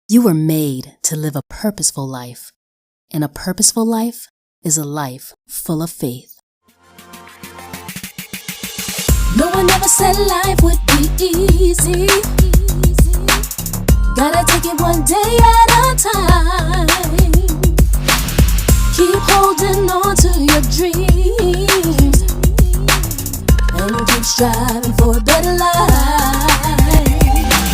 You were made to live a purposeful life, and a purposeful life is a life full of faith. No one ever said life would be easy. Gotta take it one day at a time. Keep holding on to your dreams and keep striving for a better life.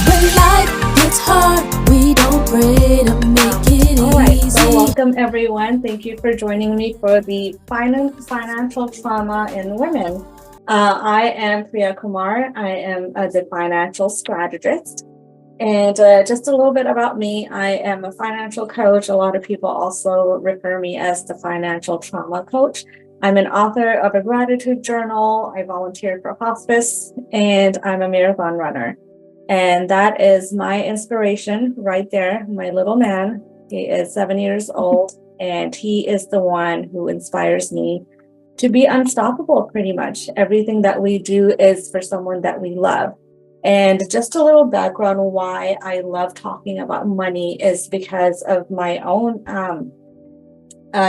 When life gets hard, we don't pray to make it easy. All right, so welcome everyone. Thank you for joining me for the financial trauma in women. I am Priya Kumar. I am the financial strategist. And just a little bit about me, I am a financial coach. A lot of people also refer me as the financial trauma coach. I'm an author of a gratitude journal. I volunteer for hospice, and I'm a marathon runner. And that is my inspiration right there, my little man. He is 7 years old, and he is the one who inspires me to be unstoppable pretty much. Everything that we do is for someone that we love. And just a little background on why I love talking about money is because of my own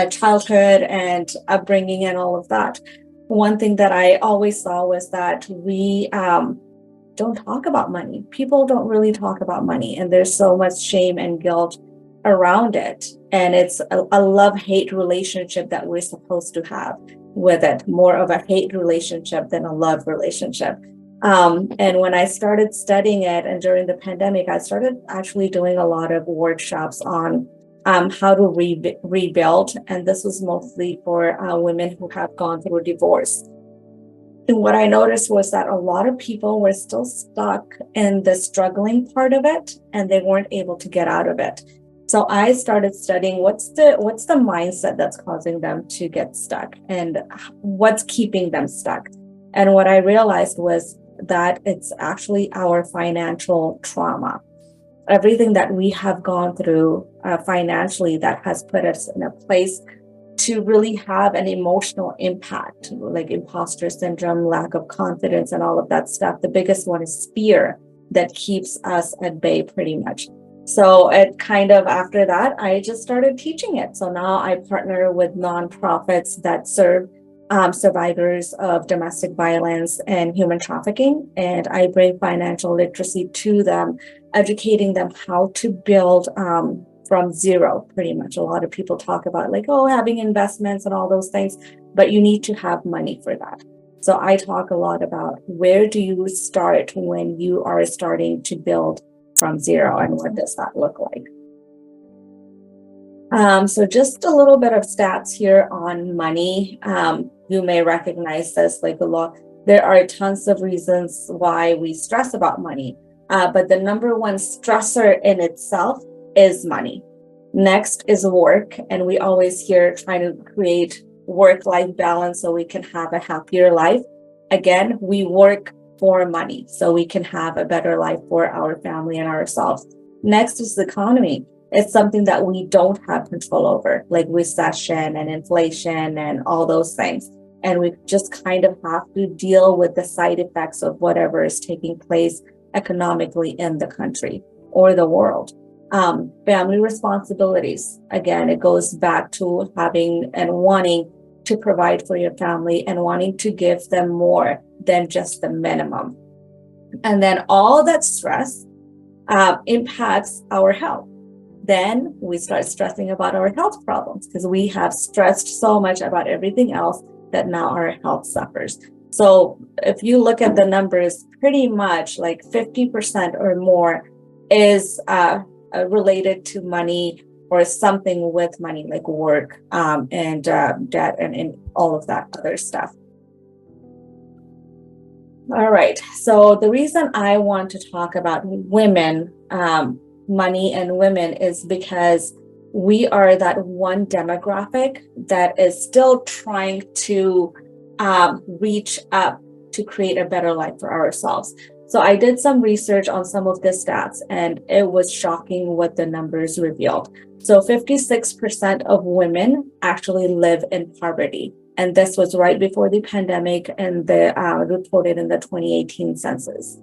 childhood and upbringing and all of that. One thing that I always saw was that we don't talk about money. People don't really talk about money, and there's so much shame and guilt around it. And it's a love-hate relationship that we're supposed to have with it, more of a hate relationship than a love relationship. And when I started studying it, and during the pandemic, I started actually doing a lot of workshops on how to rebuild. And this was mostly for women who have gone through divorce. And what I noticed was that a lot of people were still stuck in the struggling part of it, and they weren't able to get out of it. So I started studying what's the mindset that's causing them to get stuck, and what's keeping them stuck. And what I realized was that it's actually our financial trauma. Everything that we have gone through financially that has put us in a place to really have an emotional impact, like imposter syndrome, lack of confidence, and all of that stuff. The biggest one is fear that keeps us at bay pretty much. So it kind of, after that, I just started teaching it. So now I partner with nonprofits that serve survivors of domestic violence and human trafficking. And I bring financial literacy to them, educating them how to build from zero, pretty much. A lot of people talk about like, oh, having investments and all those things, but you need to have money for that. So I talk a lot about where do you start when you are starting to build from zero, and what does that look like? So just a little bit of stats here on money. You may recognize this like a lot. There are tons of reasons why we stress about money, but the number one stressor in itself is money. Next is work, and we always hear trying to create work-life balance so we can have a happier life. Again, we work for money so we can have a better life for our family and ourselves. Next is the economy. It's something that we don't have control over, like recession and inflation and all those things. And we just kind of have to deal with the side effects of whatever is taking place economically in the country or the world. Family responsibilities. Again, it goes back to having and wanting to provide for your family and wanting to give them more than just the minimum. And then all that stress impacts our health. Then we start stressing about our health problems because we have stressed so much about everything else that now our health suffers. So if you look at the numbers, pretty much like 50% or more is related to money or something with money, like work and debt and all of that other stuff. All right. So the reason I want to talk about women, money and women, is because we are that one demographic that is still trying to reach up to create a better life for ourselves. So I did some research on some of the stats, and it was shocking what the numbers revealed. So 56% of women actually live in poverty. And this was right before the pandemic and the reported in the 2018 census.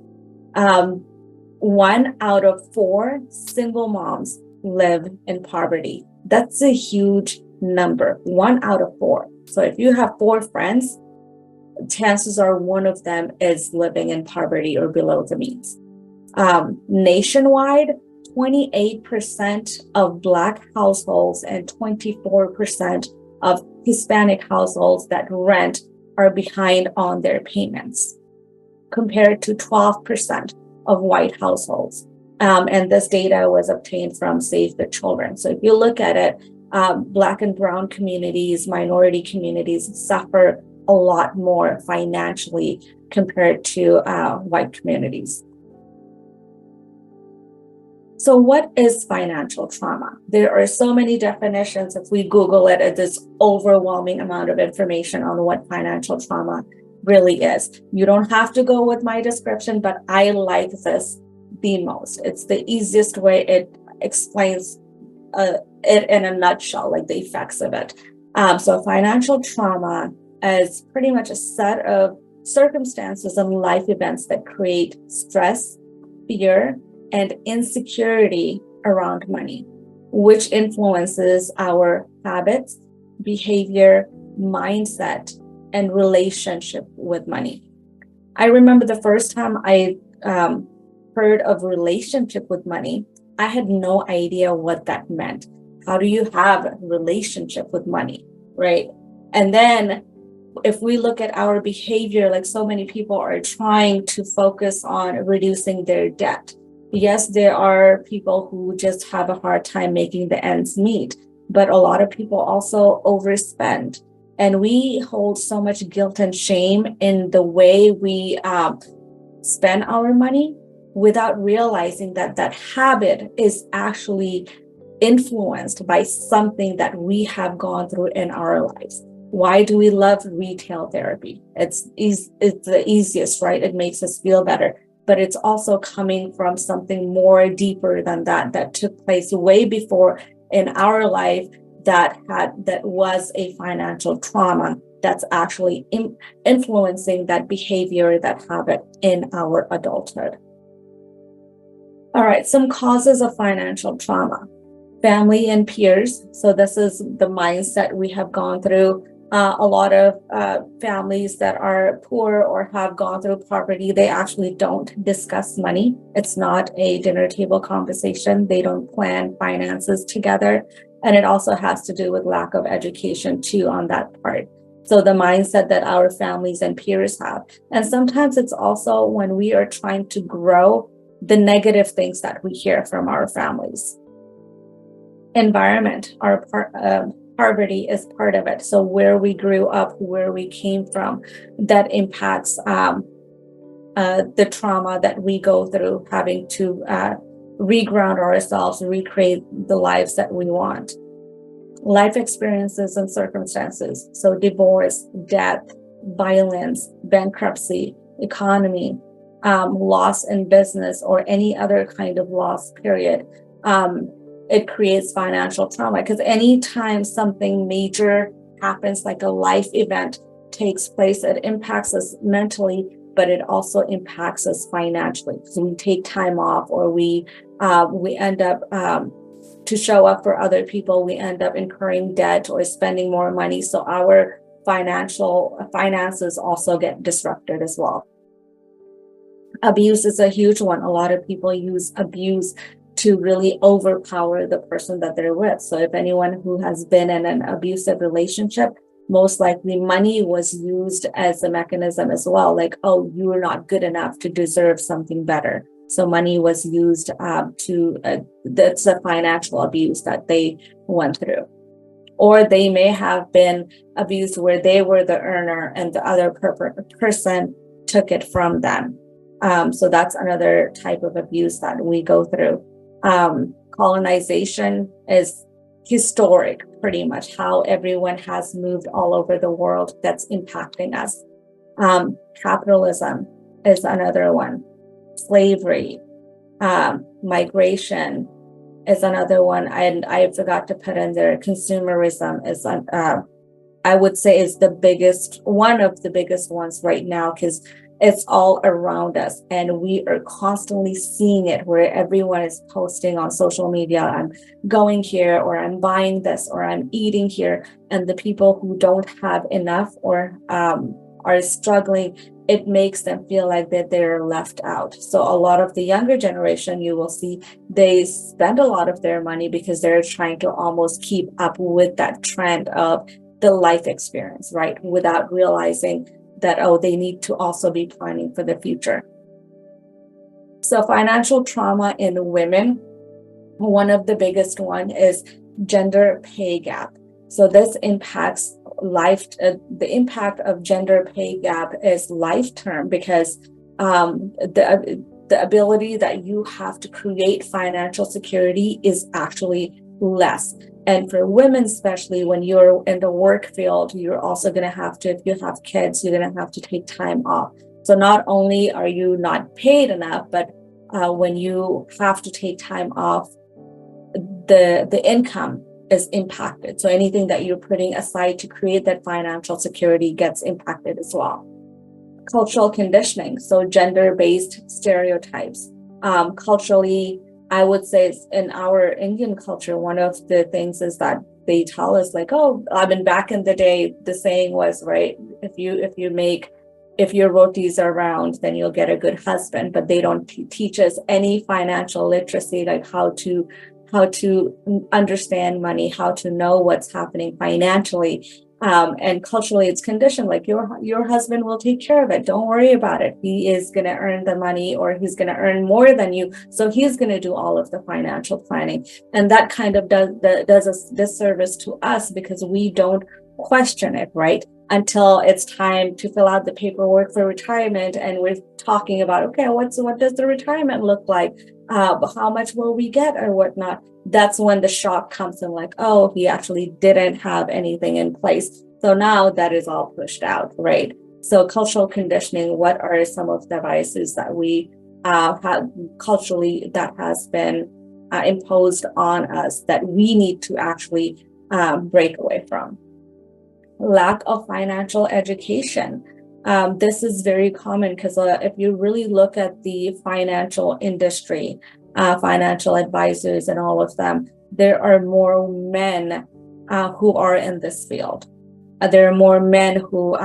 1 out of 4 single moms live in poverty. That's a huge number, 1 out of 4. So if you have 4 friends, chances are one of them is living in poverty or below the means. Nationwide, 28% of Black households and 24% of Hispanic households that rent are behind on their payments, compared to 12% of white households. And this data was obtained from Save the Children. So if you look at it, Black and brown communities, minority communities suffer a lot more financially compared to white communities. So what is financial trauma? There are so many definitions. If we Google it, it's this overwhelming amount of information on what financial trauma really is. You don't have to go with my description, but I like this the most. It's the easiest way. It explains it in a nutshell, like the effects of it. So financial trauma is pretty much a set of circumstances and life events that create stress, fear, and insecurity around money, which influences our habits, behavior, mindset, and relationship with money. I remember the first time I heard of relationship with money, I had no idea what that meant. How do you have a relationship with money, right? And then if we look at our behavior, like so many people are trying to focus on reducing their debt. Yes, there are people who just have a hard time making the ends meet, but a lot of people also overspend. And we hold so much guilt and shame in the way we spend our money without realizing that that habit is actually influenced by something that we have gone through in our lives. Why do we love retail therapy? It's the easiest, right? It makes us feel better. But it's also coming from something more deeper than that took place way before in our life that was a financial trauma that's actually influencing that behavior, that habit in our adulthood. All right, some causes of financial trauma. Family and peers. So this is the mindset we have gone through. A lot of families that are poor or have gone through poverty, they actually don't discuss money. It's not a dinner table conversation. They don't plan finances together. And it also has to do with lack of education too on that part. So the mindset that our families and peers have. And sometimes it's also when we are trying to grow, the negative things that we hear from our families. Environment, our poverty is part of it. So where we grew up, where we came from, that impacts the trauma that we go through, having to reground ourselves, recreate the lives that we want. Life experiences and circumstances. So divorce, death, violence, bankruptcy, economy, loss in business, or any other kind of loss, period. It creates financial trauma because anytime something major happens, like a life event takes place, it impacts us mentally, but it also impacts us financially. So we take time off, or we end up to show up for other people, we end up incurring debt or spending more money. So our finances also get disrupted as well. Abuse is a huge one. A lot of people use abuse to really overpower the person that they're with. So if anyone who has been in an abusive relationship, most likely money was used as a mechanism as well. Like, oh, you're not good enough to deserve something better. So money was used that's a financial abuse that they went through. Or they may have been abused where they were the earner and the other person took it from them. So that's another type of abuse that we go through. Colonization is historic, pretty much how everyone has moved all over the world that's impacting us. Capitalism is another one. Slavery, migration is another one. And I forgot to put in there, consumerism is, I would say, is one of the biggest ones right now, because It's all around us, and we are constantly seeing it where everyone is posting on social media, I'm going here, or I'm buying this, or I'm eating here. And the people who don't have enough or are struggling, it makes them feel like that they're left out. So a lot of the younger generation, you will see, they spend a lot of their money because they're trying to almost keep up with that trend of the life experience, right? Without realizing that, oh, they need to also be planning for the future. So financial trauma in women, one of the biggest one is gender pay gap. So this impacts life. The impact of gender pay gap is life term, because the ability that you have to create financial security is actually less. And for women, especially when you're in the work field, you're also going to have to, if you have kids, you're going to have to take time off. So not only are you not paid enough, but when you have to take time off, the income is impacted. So anything that you're putting aside to create that financial security gets impacted as well. Cultural conditioning, so gender-based stereotypes. Culturally, I would say in our Indian culture, one of the things is that they tell us like, oh, I mean, back in the day, the saying was, right, if your rotis are round, then you'll get a good husband. But they don't teach us any financial literacy, like how to understand money, how to know what's happening financially. And culturally, it's conditioned like your husband will take care of it. Don't worry about it. He is going to earn the money, or he's going to earn more than you. So he's going to do all of the financial planning. And that kind of does a disservice to us, because we don't question it, right? Until it's time to fill out the paperwork for retirement. And we're talking about, okay, what does the retirement look like? How much will we get or whatnot? That's when the shock comes in, like, oh, he actually didn't have anything in place. So now that is all pushed out, right? So cultural conditioning, what are some of the biases that we have culturally that has been imposed on us that we need to actually break away from? Lack of financial education. This is very common, because if you really look at the financial industry, financial advisors and all of them, there are more men who are in this field. There are more men who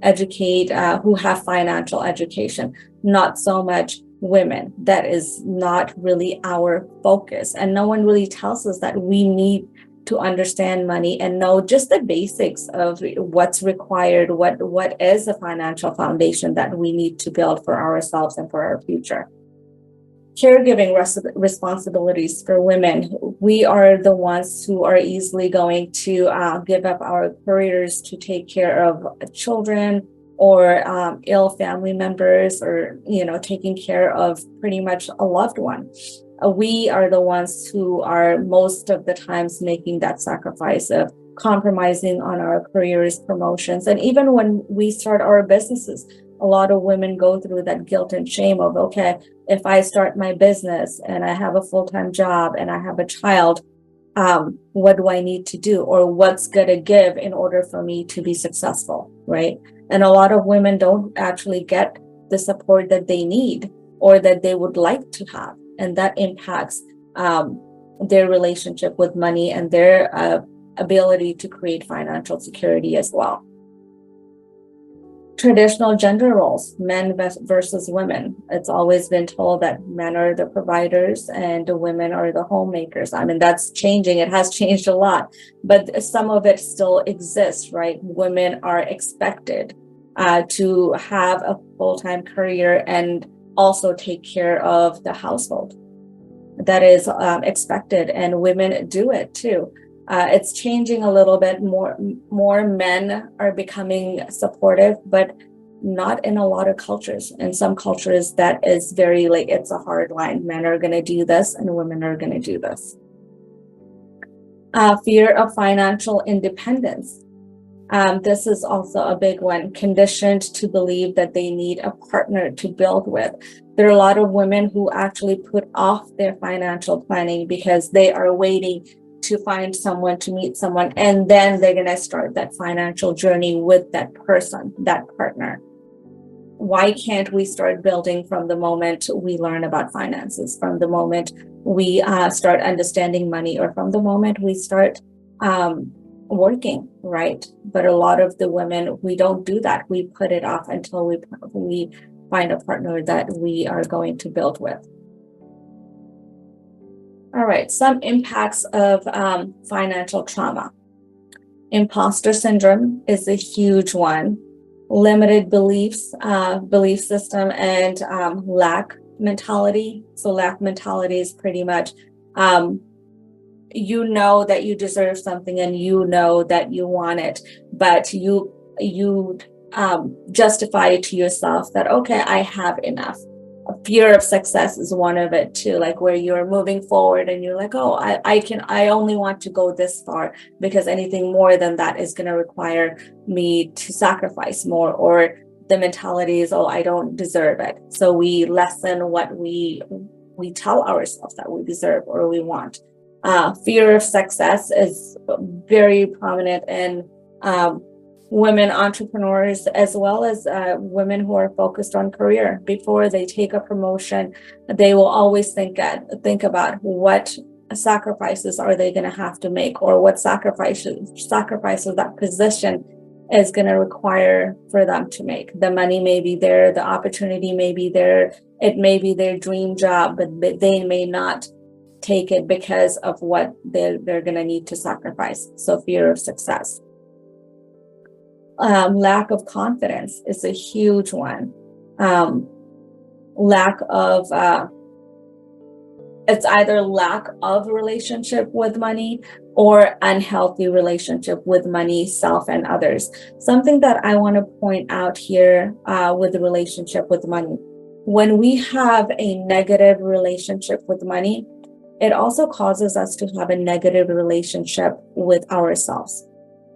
educate, who have financial education, not so much women. That is not really our focus. And no one really tells us that we need to understand money and know just the basics of what's required, what is a financial foundation that we need to build for ourselves and for our future. Caregiving responsibilities for women. We are the ones who are easily going to give up our careers to take care of children or ill family members, or taking care of pretty much a loved one. We are the ones who are most of the times making that sacrifice of compromising on our careers, promotions. And even when we start our businesses, a lot of women go through that guilt and shame of, okay, if I start my business and I have a full-time job and I have a child, what do I need to do? Or what's going to give in order for me to be successful, right? And a lot of women don't actually get the support that they need or that they would like to have. And that impacts their relationship with money and their ability to create financial security as well. Traditional gender roles, men versus women. It's always been told that men are the providers and the women are the homemakers. I mean, that's changing. It has changed a lot, but some of it still exists, right? Women are expected to have a full-time career and also take care of the household. That is expected, and women do it too. It's changing a little bit more. More men are becoming supportive, but not in a lot of cultures. In some cultures, that is very it's a hard line. Men are going to do this and women are going to do this. Fear of financial independence. This is also a big one, conditioned to believe that they need a partner to build with. There are a lot of women who actually put off their financial planning because they are waiting to find someone, to meet someone, and then they're going to start that financial journey with that person, that partner. why can't we start building from the moment we learn about finances, from the moment we start understanding money, or from the moment we start working, right? But a lot of the women, we don't do that. We put it off until we find a partner that we are going to build with. All right, some impacts of financial trauma. Imposter syndrome is a huge one. Limited beliefs, belief system, and lack mentality. So lack mentality is pretty much, you know that you deserve something and you know that you want it, but you justify it to yourself that, okay, I have enough. Fear of success is one of it too, like where you're moving forward and you're like, oh, I only want to go this far, because anything more than that is going to require me to sacrifice more. Or the mentality is, oh, I don't deserve it. So we lessen what we tell ourselves that we deserve or we want. Fear of success is very prominent in women entrepreneurs, as well as women who are focused on career. Before they take a promotion, they will always think about what sacrifices are they going to have to make, or what sacrifices that position is going to require for them to make. The money may be there, the opportunity may be there, it may be their dream job, but they may not take it because of what they're going to need to sacrifice. So fear of success. Lack of confidence is a huge one. Lack of, it's either lack of relationship with money or unhealthy relationship with money, self, and others. Something that I want to point out here with the relationship with money. When we have a negative relationship with money, it also causes us to have a negative relationship with ourselves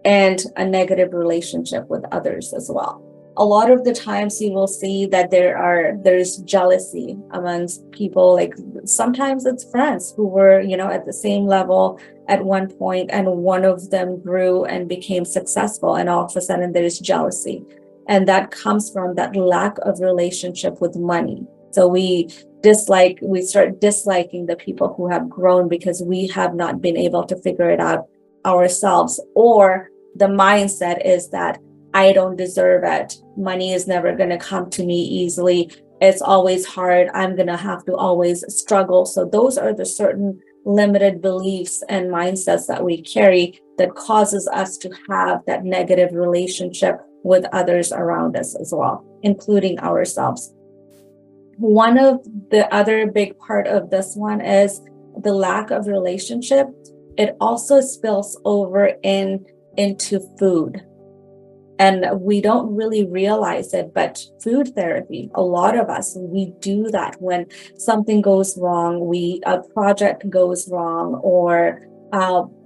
and a negative relationship with others as well. A lot of the times you will see that there's jealousy amongst people. Like sometimes it's friends who were, at the same level at one point, and one of them grew and became successful, and all of a sudden there's jealousy. And that comes from that lack of relationship with money. So we start disliking the people who have grown because we have not been able to figure it out ourselves, or the mindset is that I don't deserve it. Money is never going to come to me easily. It's always hard. I'm going to have to always struggle. So those are the certain limited beliefs and mindsets that we carry that causes us to have that negative relationship with others around us as well, including ourselves. One of the other big part of this one is the lack of relationship. It also spills over into food. And we don't really realize it, but food therapy, a lot of us, we do that when something goes wrong, a project goes wrong, or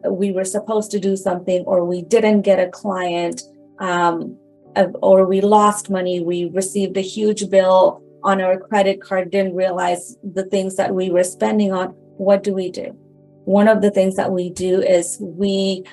we were supposed to do something, or we didn't get a client, or we lost money, we received a huge bill on our credit card, didn't realize the things that we were spending on. What do? One of the things that we do is we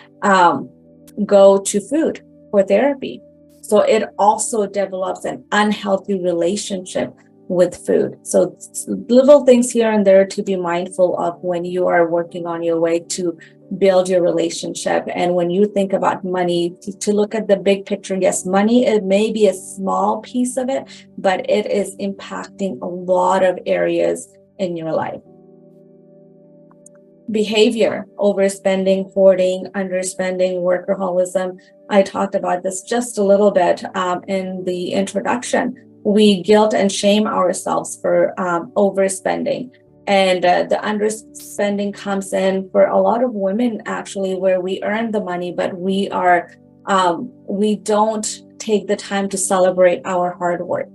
go to food for therapy. So it also develops an unhealthy relationship with food. So little things here and there to be mindful of when you are working on your way to build your relationship. And when you think about money, to look at the big picture. Yes, money, it may be a small piece of it, but it is impacting a lot of areas in your life. Behavior, overspending, hoarding, underspending, workaholism. I talked about this just a little bit in the introduction. We guilt and shame ourselves for overspending. And the underspending comes in for a lot of women, actually, where we earn the money, but we don't take the time to celebrate our hard work.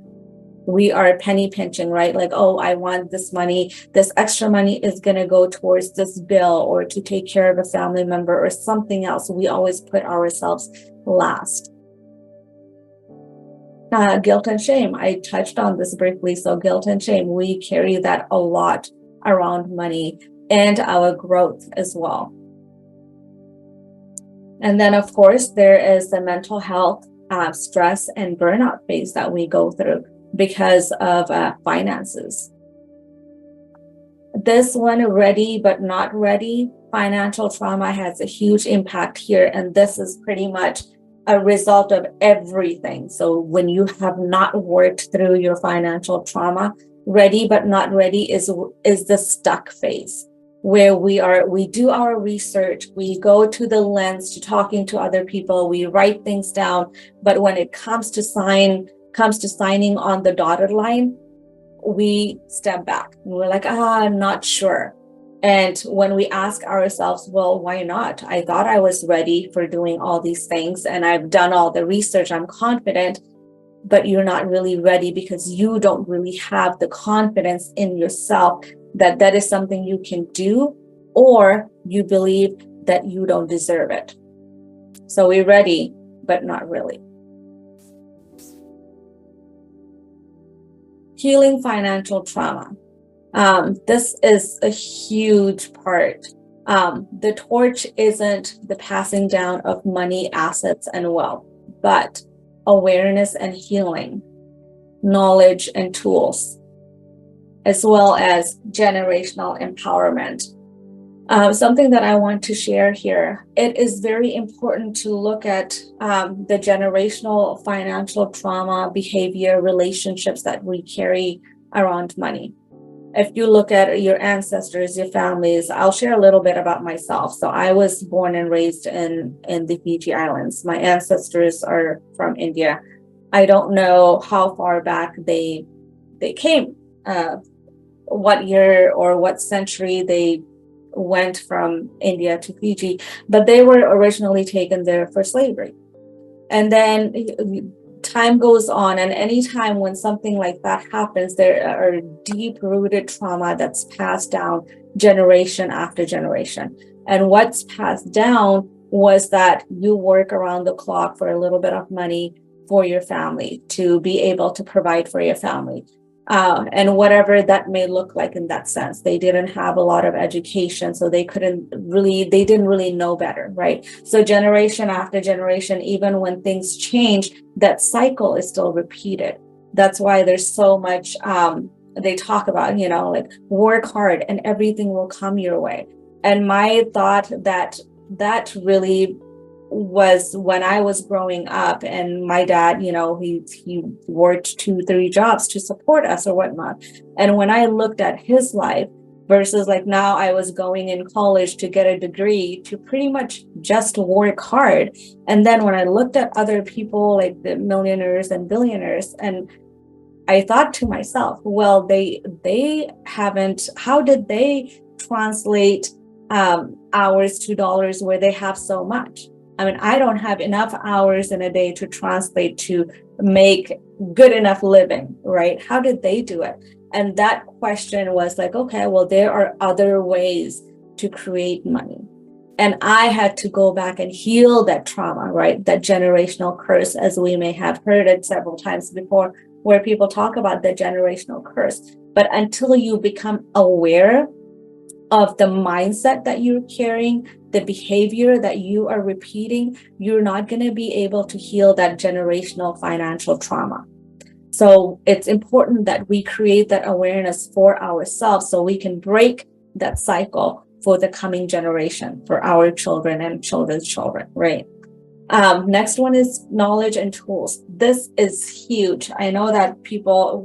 We are penny pinching, right? Like, oh, I want this money. This extra money is going to go towards this bill or to take care of a family member or something else. We always put ourselves last. Guilt and shame. I touched on this briefly. So guilt and shame, we carry that a lot around money and our growth as well. And then, of course, there is the mental health, stress and burnout phase that we go through. because of finances. This one, ready but not ready, financial trauma has a huge impact here. And this is pretty much a result of everything. So when you have not worked through your financial trauma, ready but not ready is the stuck phase, where we do our research, we go to the lens to talking to other people, we write things down, but when it comes to signing on the dotted line, we step back and we're like, I'm not sure. And when we ask ourselves, well, why not? I thought I was ready for doing all these things and I've done all the research, I'm confident, but you're not really ready because you don't really have the confidence in yourself that that is something you can do, or you believe that you don't deserve it. So we're ready, but not really. Healing financial trauma. This is a huge part. The torch isn't the passing down of money, assets, and wealth, but awareness and healing, knowledge and tools, as well as generational empowerment. Something that I want to share here, it is very important to look at the generational financial trauma, behavior, relationships that we carry around money. If you look at your ancestors, your families, I'll share a little bit about myself. So I was born and raised in the Fiji Islands. My ancestors are from India. I don't know how far back they came, what year or what century they went from India to Fiji, but they were originally taken there for slavery. And then time goes on, and anytime when something like that happens, there are deep-rooted trauma that's passed down generation after generation. And what's passed down was that you work around the clock for a little bit of money for your family to be able to provide for your family. And whatever that may look like in that sense. They didn't have a lot of education, so they didn't really know better, right? So generation after generation, even when things change, that cycle is still repeated. That's why there's so much, they talk about, like work hard and everything will come your way. And my thought that really was when I was growing up, and my dad, he worked 2-3 jobs to support us or whatnot. And when I looked at his life versus like now I was going in college to get a degree to pretty much just work hard. And then when I looked at other people like the millionaires and billionaires, and I thought to myself, well, they haven't, how did they translate hours to dollars where they have so much? I mean, I don't have enough hours in a day to translate to make good enough living, right? How did they do it? And that question was like, okay, well, there are other ways to create money. And I had to go back and heal that trauma, right? That generational curse, as we may have heard it several times before, where people talk about the generational curse. But until you become aware of the mindset that you're carrying, the behavior that you are repeating, you're not going to be able to heal that generational financial trauma. So it's important that we create that awareness for ourselves so we can break that cycle for the coming generation, for our children and children's children, right? Next one is knowledge and tools. This is huge. I know that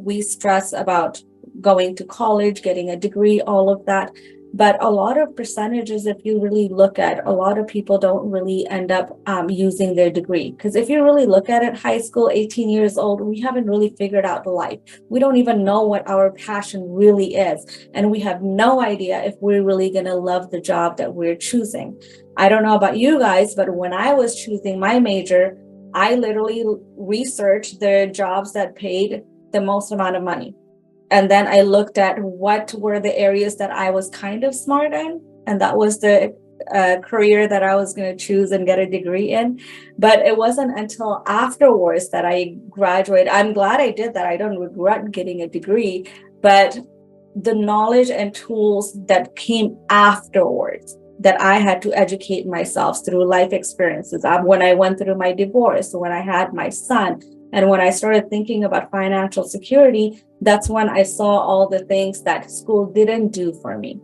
we stress about going to college, getting a degree, all of that. But a lot of percentages, if you really look at, a lot of people don't really end up using their degree. Because if you really look at it, high school, 18 years old, we haven't really figured out life. We don't even know what our passion really is. And we have no idea if we're really going to love the job that we're choosing. I don't know about you guys, but when I was choosing my major, I literally researched the jobs that paid the most amount of money. And then I looked at what were the areas that I was kind of smart in. And that was the career that I was going to choose and get a degree in. But it wasn't until afterwards that I graduated. I'm glad I did that. I don't regret getting a degree. But the knowledge and tools that came afterwards, that I had to educate myself through life experiences. When I went through my divorce, when I had my son, And when I started thinking about financial security, that's when I saw all the things that school didn't do for me.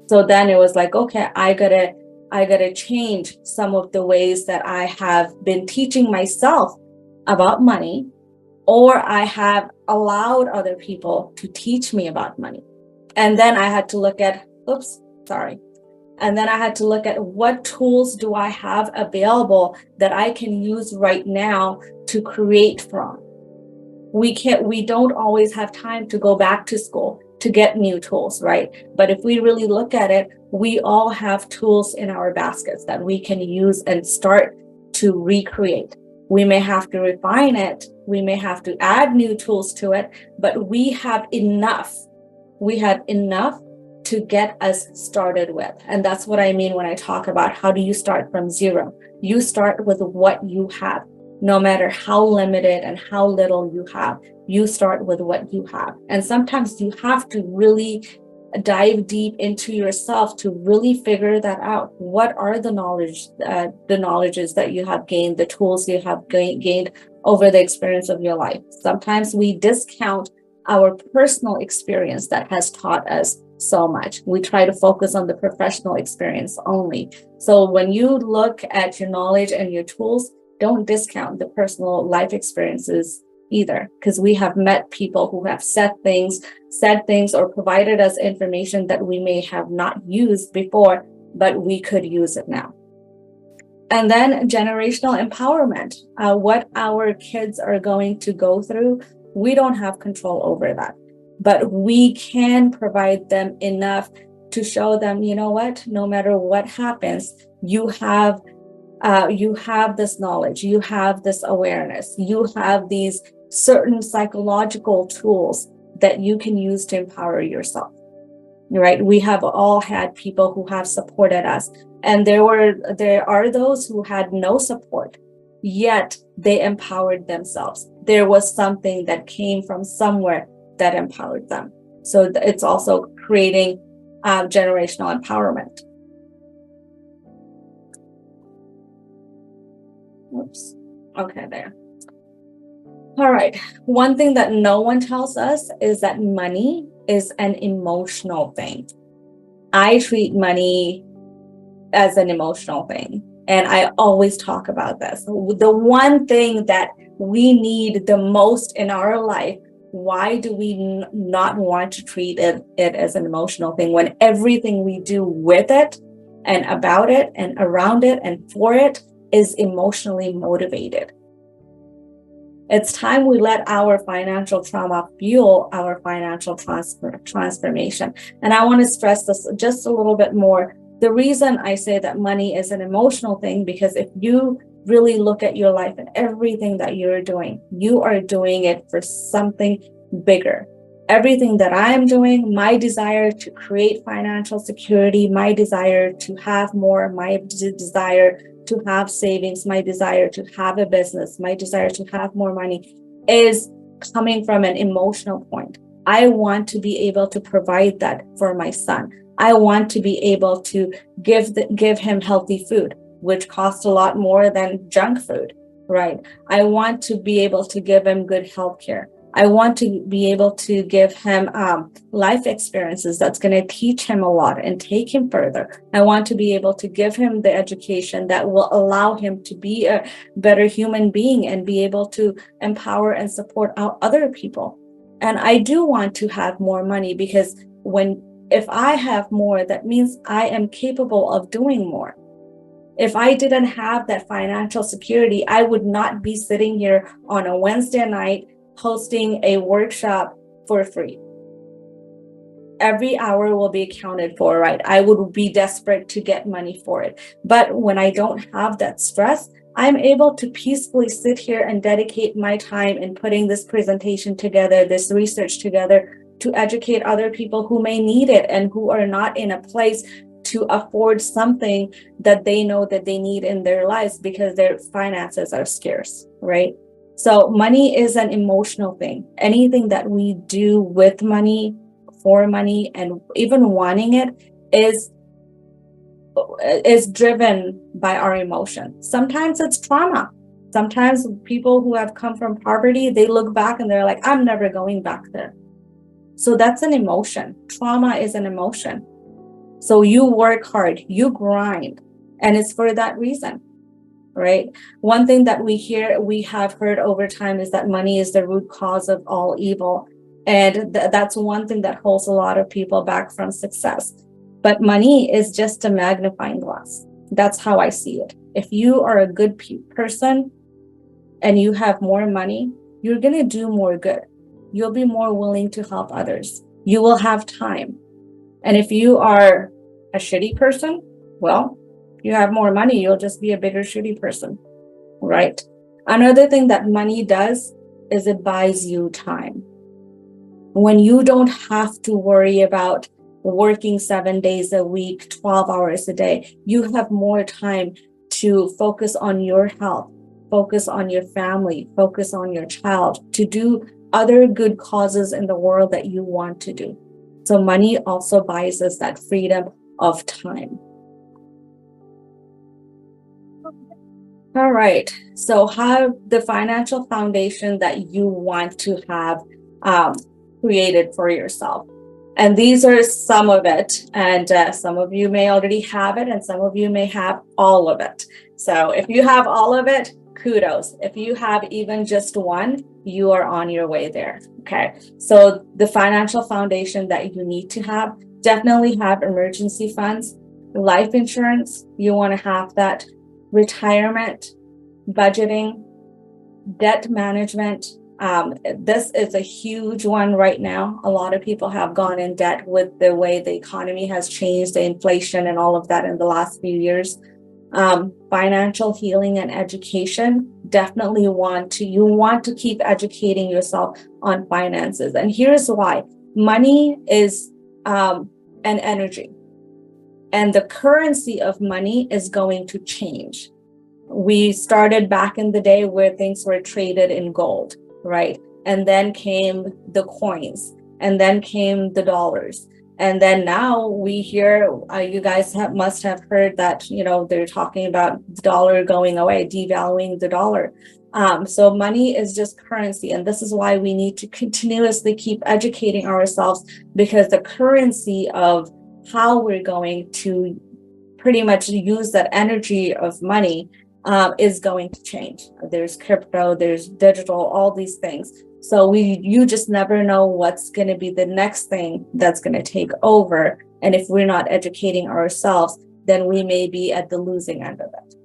So then it was like, okay, I gotta change some of the ways that I have been teaching myself about money, or I have allowed other people to teach me about money. And then I had to look at, and then I had to look at what tools do I have available that I can use right now to create from. We don't always have time to go back to school to get new tools, right? But if we really look at it, we all have tools in our baskets that we can use and start to recreate. We may have to refine it, we may have to add new tools to it, but we have enough. We have enough to get us started with. And that's what I mean when I talk about how do you start from zero? You start with what you have. No matter how limited and how little you have, you start with what you have. And sometimes you have to really dive deep into yourself to really figure that out. What are the knowledges that you have gained, the tools you have gained over the experience of your life? Sometimes we discount our personal experience that has taught us so much. We try to focus on the professional experience only. So when you look at your knowledge and your tools, don't discount the personal life experiences either, because we have met people who have said things or provided us information that we may have not used before, but we could use it now. And then generational empowerment, what our kids are going to go through, we don't have control over that, but we can provide them enough to show them, you know what, no matter what happens, you have this knowledge, you have this awareness, you have these certain psychological tools that you can use to empower yourself, right? We have all had people who have supported us, and there are those who had no support, yet they empowered themselves. There was something that came from somewhere that empowered them. So it's also creating generational empowerment. Oops. Okay, there. All right. One thing that no one tells us is that money is an emotional thing. I treat money as an emotional thing, and I always talk about this. The one thing that we need the most in our life, why do we not want to treat it as an emotional thing when everything we do with it and about it and around it and for it is emotionally motivated? It's time we let our financial trauma fuel our financial transformation. And I want to stress this just a little bit more. The reason I say that money is an emotional thing, because if you really look at your life and everything that you're doing, you are doing it for something bigger. Everything that I am doing, my desire to create financial security, my desire to have more, my desire to have savings, my desire to have a business, my desire to have more money is coming from an emotional point. I want to be able to provide that for my son. I want to be able to give him healthy food, which costs a lot more than junk food, right? I want to be able to give him good health care. I want to be able to give him life experiences that's going to teach him a lot and take him further. I want to be able to give him the education that will allow him to be a better human being and be able to empower and support other people. And I do want to have more money, because if I have more, that means I am capable of doing more. If I didn't have that financial security, I would not be sitting here on a Wednesday night hosting a workshop for free. Every hour will be accounted for, right? I would be desperate to get money for it. But when I don't have that stress, I'm able to peacefully sit here and dedicate my time in putting this presentation together, this research together, to educate other people who may need it and who are not in a place to afford something that they know that they need in their lives because their finances are scarce, right? So money is an emotional thing. Anything that we do with money, for money, and even wanting it is driven by our emotion. Sometimes it's trauma. Sometimes people who have come from poverty, they look back and they're like, I'm never going back there. So that's an emotion. Trauma is an emotion. So you work hard, you grind, and it's for that reason, right? One thing that we have heard over time is that money is the root cause of all evil. And that's one thing that holds a lot of people back from success. But money is just a magnifying glass. That's how I see it. If you are a good person and you have more money, you're going to do more good. You'll be more willing to help others. You will have time. And if you are a shitty person, well, if you have more money, you'll just be a bigger shitty person, right? Another thing that money does is it buys you time. When you don't have to worry about working 7 days a week, 12 hours a day, you have more time to focus on your health, focus on your family, focus on your child, to do other good causes in the world that you want to do. So money also buys us that freedom of time. All right, so have the financial foundation that you want to have created for yourself. And these are some of it. And some of you may already have it, and some of you may have all of it. So if you have all of it, kudos. If you have even just one, you are on your way there. Okay. So the financial foundation that you need to have, definitely have emergency funds, life insurance. You want to have that, retirement, budgeting, debt management. This is a huge one right now. A lot of people have gone in debt with the way the economy has changed, the inflation and all of that in the last few years. Financial healing and education, definitely you want to keep educating yourself on finances. And here's why. Money is an energy, and the currency of money is going to change. We started back in the day where things were traded in gold, right? And then came the coins, and then came the dollars. And then now we hear, you guys must have heard that, they're talking about the dollar going away, devaluing the dollar. So money is just currency. And this is why we need to continuously keep educating ourselves, because the currency of how we're going to pretty much use that energy of money is going to change. There's crypto, there's digital, all these things. So you just never know what's going to be the next thing that's going to take over. And if we're not educating ourselves, then we may be at the losing end of it.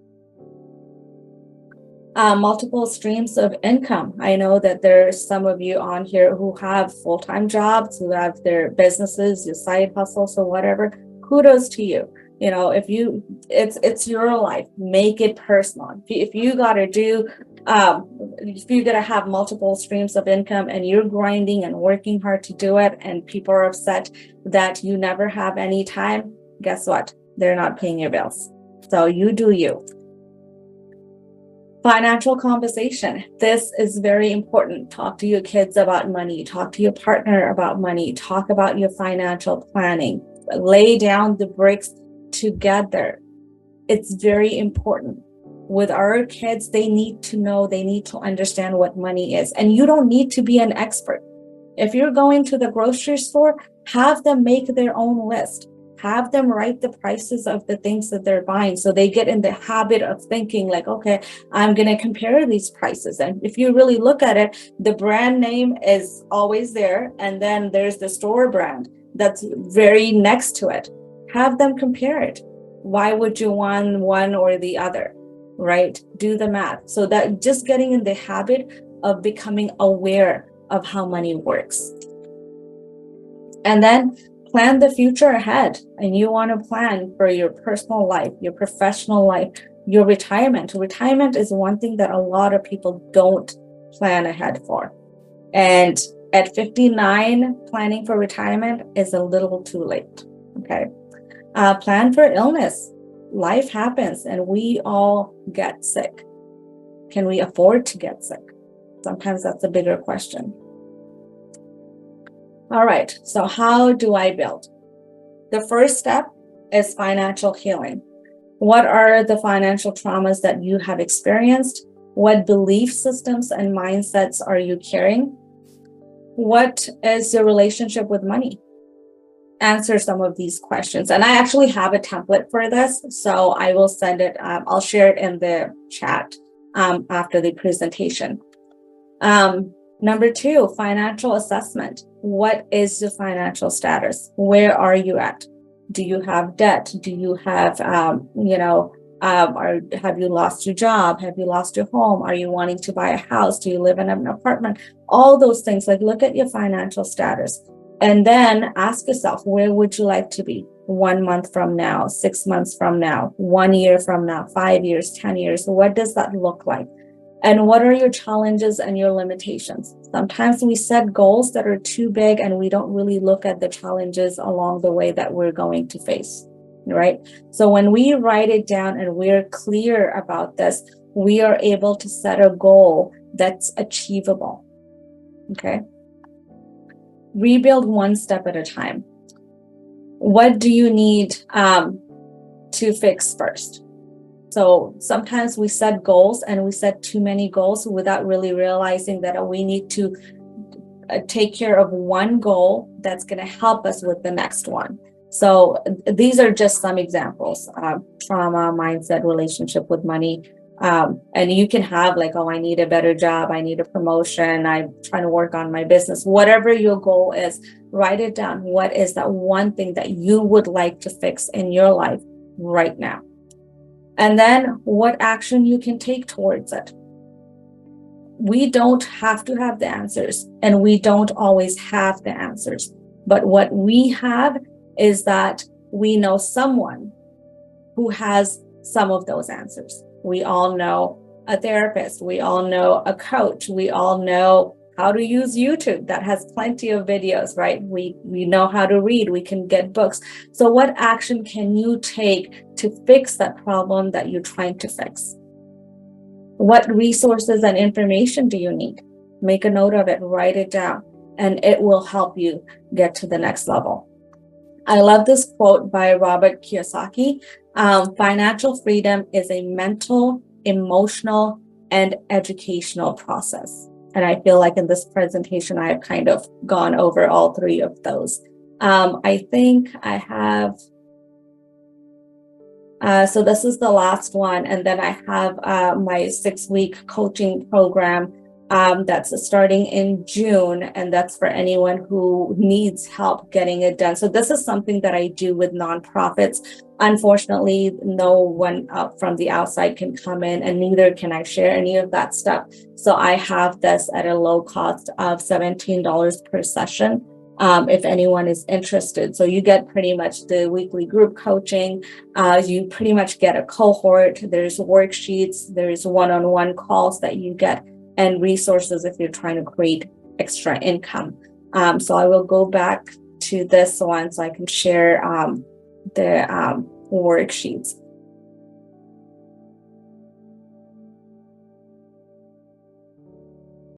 Multiple streams of income. I know that there's some of you on here who have full-time jobs, who have their businesses, your side hustles or whatever. Kudos to you. It's your life. Make it personal. If you gotta do, if you're gonna have multiple streams of income and you're grinding and working hard to do it, and people are upset that you never have any time, guess what? They're not paying your bills. So you do you. Financial conversation. This is very important. Talk to your kids about money. Talk to your partner about money. Talk about your financial planning. Lay down the bricks together. It's very important. With our kids, they need to know, they need to understand what money is. And you don't need to be an expert. If you're going to the grocery store, have them make their own list. Have them write the prices of the things that they're buying, so they get in the habit of thinking like, okay, I'm going to compare these prices. And if you really look at it, the brand name is always there. And then there's the store brand that's very next to it. Have them compare it. Why would you want one or the other, right? Do the math. So that just getting in the habit of becoming aware of how money works. And then plan the future ahead. And you want to plan for your personal life, your professional life, your retirement. Retirement is one thing that a lot of people don't plan ahead for. And at 59, planning for retirement is a little too late. Okay. Plan for illness. Life happens and we all get sick. Can we afford to get sick? Sometimes that's a bigger question. All right, so how do I build? The first step is financial healing. What are the financial traumas that you have experienced? What belief systems and mindsets are you carrying? What is your relationship with money? Answer some of these questions. And I actually have a template for this, so I will send it. I'll share it in the chat after the presentation. Number 2, financial assessment. What is your financial status? Where are you at? Do you have debt? Do you have, have you lost your job? Have you lost your home? Are you wanting to buy a house? Do you live in an apartment? All those things, like look at your financial status. And then ask yourself, where would you like to be 1 month from now, 6 months from now, 1 year from now, 5 years, 10 years? What does that look like? And what are your challenges and your limitations? Sometimes we set goals that are too big and we don't really look at the challenges along the way that we're going to face, right? So when we write it down and we're clear about this, we are able to set a goal that's achievable, okay? Rebuild one step at a time. What do you need to fix first? So sometimes we set goals and we set too many goals without really realizing that we need to take care of one goal that's going to help us with the next one. So these are just some examples: trauma, mindset, relationship with money. And you can have like, oh, I need a better job, I need a promotion, I'm trying to work on my business. Whatever your goal is, write it down. What is that one thing that you would like to fix in your life right now? And then what action you can take towards it. We don't have to have the answers, and we don't always have the answers. But what we have is that we know someone who has some of those answers. We all know a therapist. We all know a coach. We all know how to use YouTube. That has plenty of videos, right? We know how to read. We can get books. So what action can you take to fix that problem that you're trying to fix? What resources and information do you need? Make a note of it, write it down, and it will help you get to the next level. I love this quote by Robert Kiyosaki. Financial freedom is a mental, emotional, and educational process. And I feel like in this presentation, I have kind of gone over all 3 of those. I think I have, so this is the last one. And then I have my 6-week coaching program that's starting in June, and that's for anyone who needs help getting it done. So this is something that I do with nonprofits. Unfortunately, no one from the outside can come in, and neither can I share any of that stuff. So I have this at a low cost of $17 per session, if anyone is interested. So you get pretty much the weekly group coaching. You pretty much get a cohort. There's worksheets. There's one-on-one calls that you get, and resources if you're trying to create extra income. So I will go back to this one so I can share the worksheets.